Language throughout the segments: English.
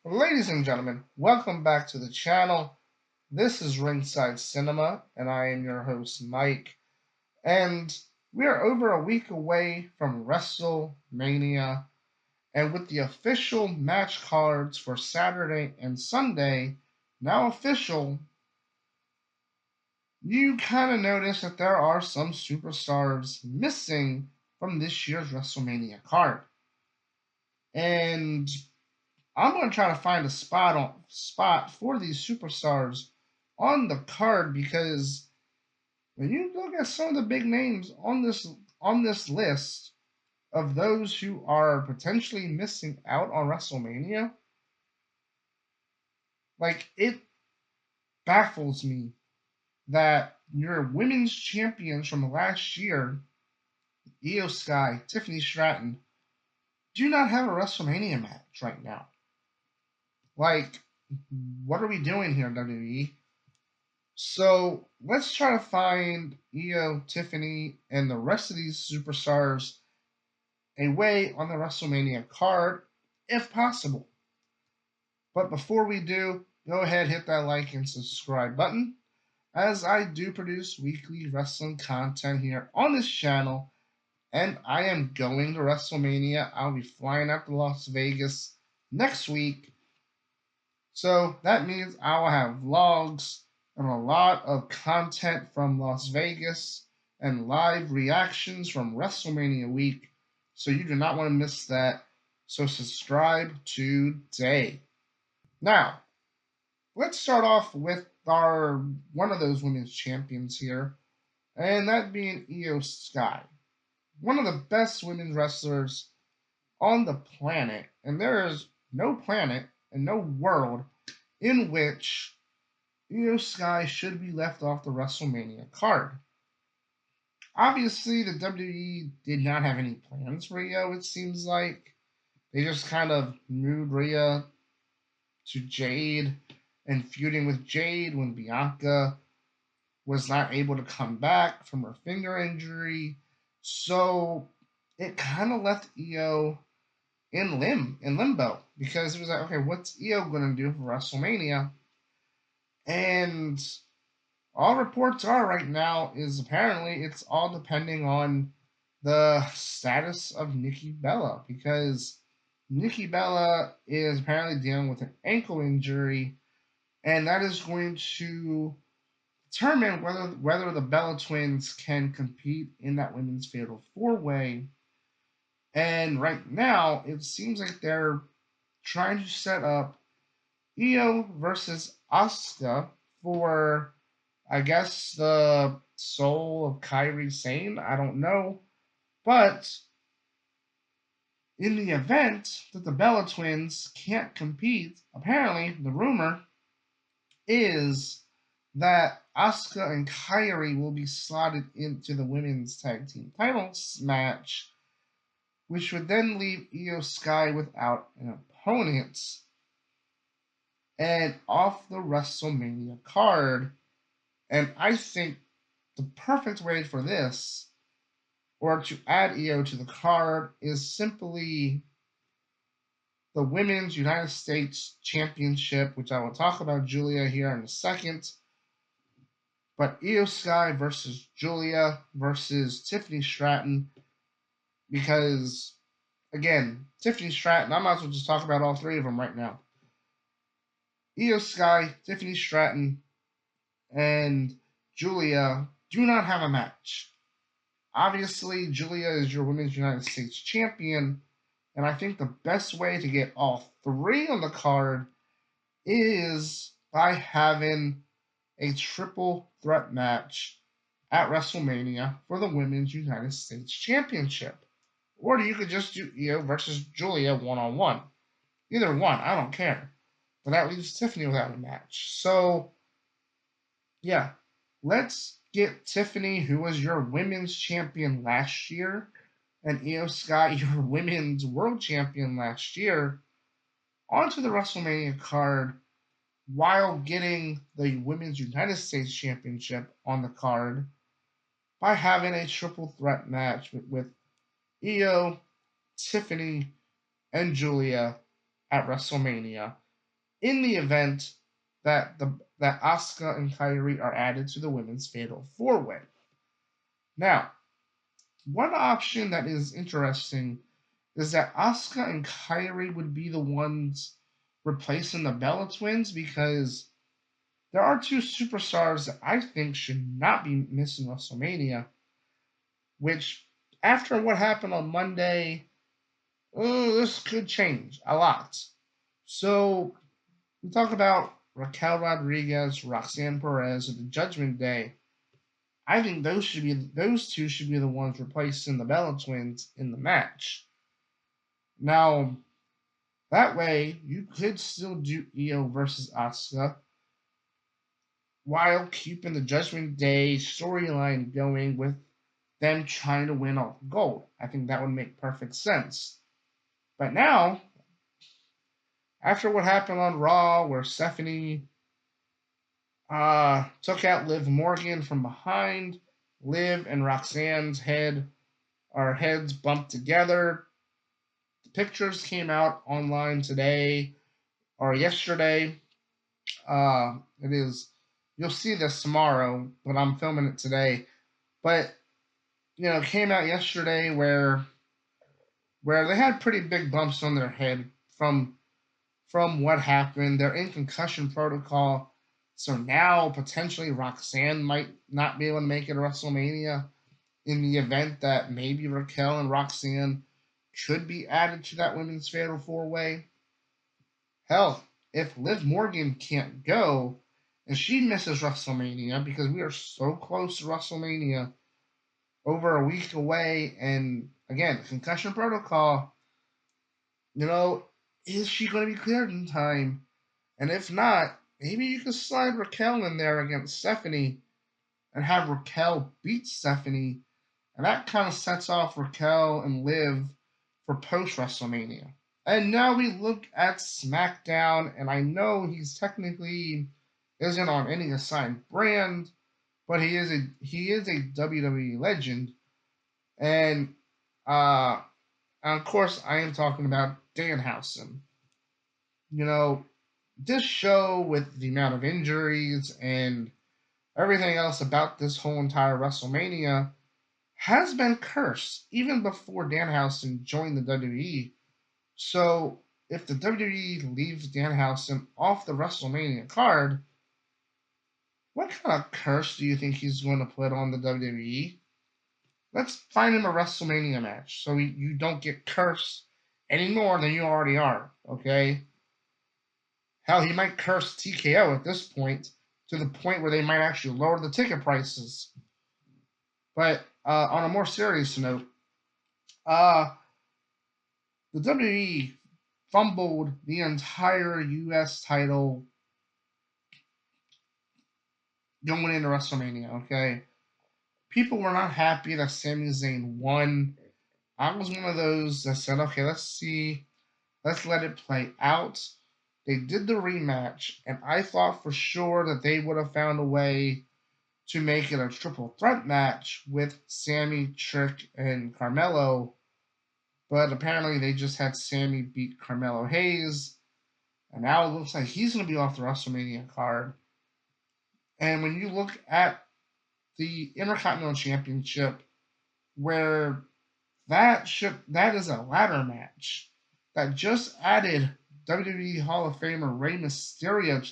Ladies and gentlemen, welcome back to the channel. This is Ringside Cinema, and I am your host, Mike. And we are over a week away from WrestleMania, and with the official match cards for Saturday and Sunday now official, you kind of notice that there are some superstars missing from this year's WrestleMania card. And I'm going to try to find a spot for these superstars on the card because when you look at some of the big names on this list of those who are potentially missing out on WrestleMania, like it baffles me that your women's champions from last year, Io Sky, Tiffany Stratton, do not have a WrestleMania match right now. Like, what are we doing here, WWE? So let's try to find Io, Tiffany, and the rest of these superstars a way on the WrestleMania card, if possible. But before we do, go ahead, hit that like and subscribe button, as I do produce weekly wrestling content here on this channel, and I am going to WrestleMania. I'll be flying out to Las Vegas next week, so that means I will have vlogs and a lot of content from Las Vegas and live reactions from WrestleMania week. So you do not want to miss that. So subscribe today. Now, let's start off with our one of those women's champions here, and that being Io Sky, one of the best women's wrestlers on the planet. And there is no planet and no world in which Io Sky should be left off the WrestleMania card. Obviously, the WWE did not have any plans for Io, it seems like. They just kind of moved Rhea to Jade and feuding with Jade when Bianca was not able to come back from her finger injury. So it kind of left Io in limbo because it was like, okay, what's Io going to do for WrestleMania? And all reports are right now is apparently it's all depending on the status of Nikki Bella because Nikki Bella is apparently dealing with an ankle injury, and that is going to determine whether the Bella twins can compete in that women's fatal four way. And right now, it seems like they're trying to set up Io versus Asuka for, I guess, the soul of Kairi Sane. I don't know. But in the event that the Bella twins can't compete, apparently the rumor is that Asuka and Kairi will be slotted into the women's tag team titles match, which would then leave Io Sky without an opponent and off the WrestleMania card. And I think the perfect way for this, or to add Io to the card, is simply the Women's United States Championship, which I will talk about Julia here in a second. But Io Sky versus Julia versus Tiffany Stratton, because, again, Tiffany Stratton, I might as well just talk about all three of them right now. Io Sky, Tiffany Stratton, and Julia do not have a match. Obviously, Julia is your Women's United States Champion, and I think the best way to get all three on the card is by having a triple threat match at WrestleMania for the Women's United States Championship. Or you could just do Io versus Julia one on one. Either one, I don't care. But that leaves Tiffany without a match. So, yeah, let's get Tiffany, who was your women's champion last year, and Io Sky, your women's world champion last year, onto the WrestleMania card while getting the Women's United States Championship on the card by having a triple threat match with Io, Tiffany, and Julia at WrestleMania. in the event that Asuka and Kairi are added to the women's fatal four way. Now, one option that is interesting is that Asuka and Kairi would be the ones replacing the Bella Twins, because there are two superstars that I think should not be missing WrestleMania, which, after what happened on Monday, this could change a lot. So, we talk about Raquel Rodriguez, Roxanne Perez at the Judgment Day. I think those two should be the ones replacing the Bella Twins in the match. Now, that way you could still do Io versus Asuka while keeping the Judgment Day storyline going with them trying to win all the gold. I think that would make perfect sense. But now, after what happened on Raw, where Stephanie took out Liv Morgan from behind, Liv and Roxanne's heads bumped together. The pictures came out online today or yesterday. It is. You'll see this tomorrow, but I'm filming it today. But it came out yesterday where they had pretty big bumps on their head from what happened. They're in concussion protocol, so now potentially Roxanne might not be able to make it to WrestleMania, in the event that maybe Raquel and Roxanne should be added to that women's fatal four way. Hell, if Liv Morgan can't go and she misses WrestleMania, because we are so close to WrestleMania, over a week away, and again, concussion protocol, is she going to be cleared in time? And if not, maybe you could slide Raquel in there against Stephanie and have Raquel beat Stephanie, and that kind of sets off Raquel and Liv for post WrestleMania. And now we look at SmackDown, and I know he's technically isn't on any assigned brand, but he is a WWE legend, and of course I am talking about Danhausen. This show, with the amount of injuries and everything else about this whole entire WrestleMania, has been cursed even before Danhausen joined the WWE. So if the WWE leaves Danhausen off the WrestleMania card, what kind of curse do you think he's going to put on the WWE? Let's find him a WrestleMania match so you don't get cursed any more than you already are, okay? Hell, he might curse TKO at this point, to the point where they might actually lower the ticket prices. But on a more serious note, the WWE fumbled the entire U.S. title going into WrestleMania, okay? People were not happy that Sami Zayn won. I was one of those that said, okay, let's let it play out. They did the rematch, and I thought for sure that they would have found a way to make it a triple threat match with Sami, Trick, and Carmelo, but apparently they just had Sami beat Carmelo Hayes, and now it looks like he's going to be off the WrestleMania card. And when you look at the Intercontinental Championship, where that is a ladder match that just added WWE Hall of Famer Rey Mysterio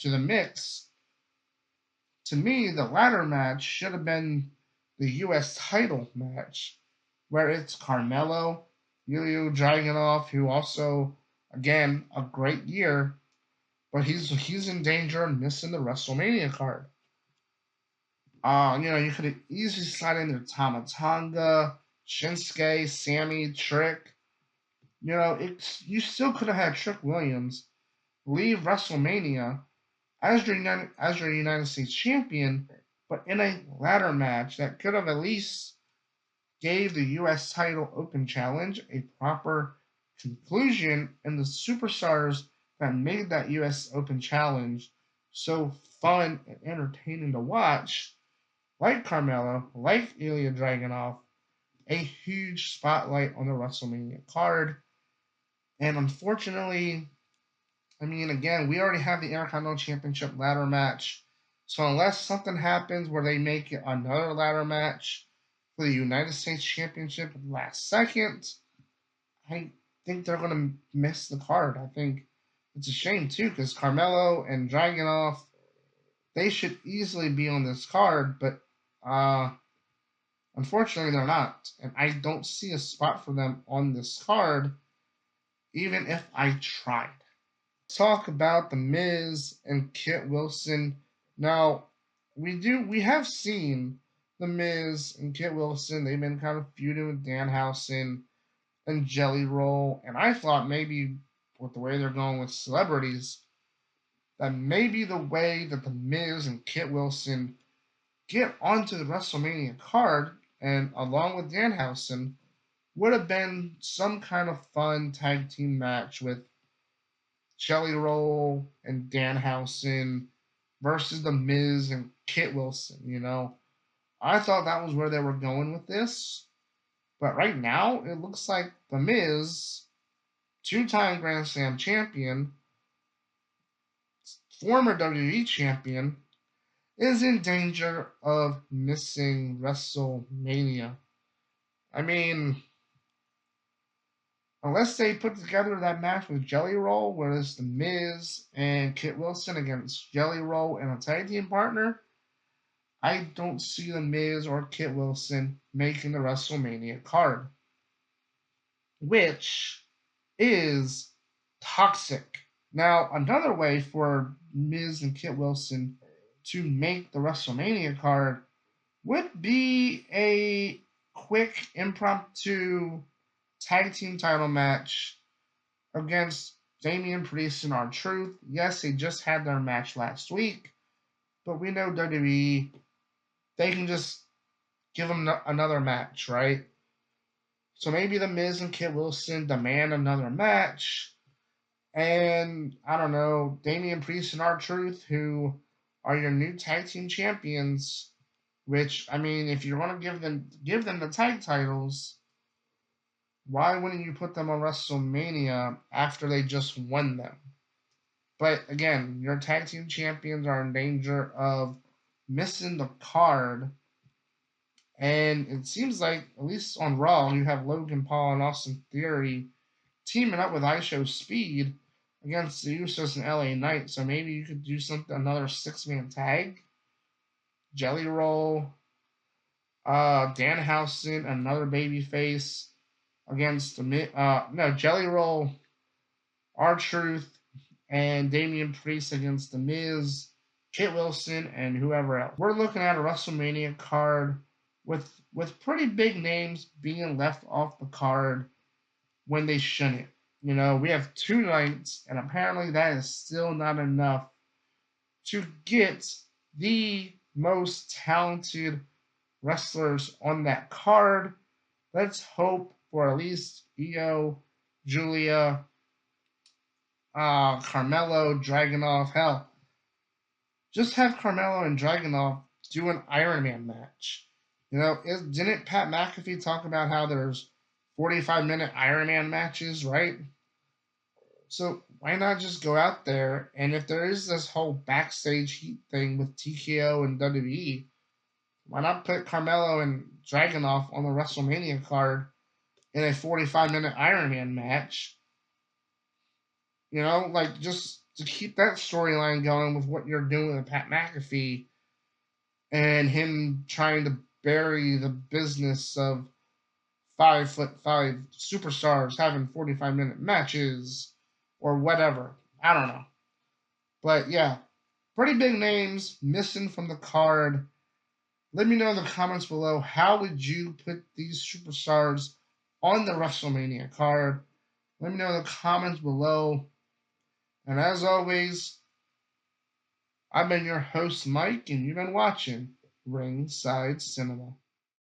to the mix. To me, the ladder match should have been the U.S. title match, where it's Carmelo, Ilya Dragunov, who also, again, a great year, but he's in danger of missing the WrestleMania card. You could have easily slid in there Tama Tonga, Shinsuke, Sammy, Trick. You still could have had Trick Williams leave WrestleMania as your United States champion, but in a ladder match that could have at least gave the U.S. title open challenge a proper conclusion, and the superstars that made that U.S. Open challenge so fun and entertaining to watch, like Carmelo, like Ilya Dragunov, a huge spotlight on the WrestleMania card. And unfortunately, I mean, again, we already have the Intercontinental Championship ladder match. So unless something happens where they make it another ladder match for the United States Championship at the last second, I think they're going to miss the card. I think it's a shame, too, because Carmelo and Dragunov, they should easily be on this card, but unfortunately they're not. And I don't see a spot for them on this card, even if I tried. Talk about the Miz and Kit Wilson. Now, we have seen the Miz and Kit Wilson. They've been kind of feuding with Danhausen and Jelly Roll, and I thought maybe with the way they're going with celebrities, that maybe the way that the Miz and Kit Wilson get onto the WrestleMania card, and along with Danhausen, would have been some kind of fun tag team match with Jelly Roll and Danhausen versus The Miz and Kit Wilson. I thought that was where they were going with this, but right now it looks like The Miz, two-time Grand Slam champion, former WWE champion, is in danger of missing WrestleMania. I mean, unless they put together that match with Jelly Roll, where it's The Miz and Kit Wilson against Jelly Roll and a tag team partner, I don't see The Miz or Kit Wilson making the WrestleMania card, which is toxic. Now, another way for Miz and Kit Wilson to make the WrestleMania card would be a quick impromptu tag team title match against Damian Priest and R-Truth. Yes, they just had their match last week, but we know WWE, they can just give them another match, right? So maybe The Miz and Kit Wilson demand another match, and I don't know, Damian Priest and R-Truth, who are your new tag team champions. Which, I mean, if you want to give them the tag titles, why wouldn't you put them on WrestleMania after they just won them? But again, your tag team champions are in danger of missing the card. And it seems like, at least on Raw, you have Logan Paul and Austin Theory teaming up with ISHO Speed against the Usos and LA Knight. So maybe you could do another 6-man tag. Jelly Roll, Danhausen, another babyface against Jelly Roll, R-Truth, and Damian Priest against The Miz, Kit Wilson, and whoever else. We're looking at a WrestleMania card with pretty big names being left off the card when they shouldn't. We have 2 nights, and apparently that is still not enough to get the most talented wrestlers on that card. Let's hope for at least Io, Julia, Carmelo, Dragunov. Hell, just have Carmelo and Dragunov do an Iron Man match. Didn't Pat McAfee talk about how there's 45-minute Iron Man matches, right? So why not just go out there, and if there is this whole backstage heat thing with TKO and WWE, why not put Carmelo and Dragunov on the WrestleMania card in a 45-minute Iron Man match? Just to keep that storyline going with what you're doing with Pat McAfee and him trying to bury the business of 5'5" superstars having 45-minute matches or whatever. I don't know. But yeah, pretty big names missing from the card. Let me know in the comments below, how would you put these superstars on the WrestleMania card? Let me know in the comments below. And as always, I've been your host, Mike, and you've been watching Ringside Cinema.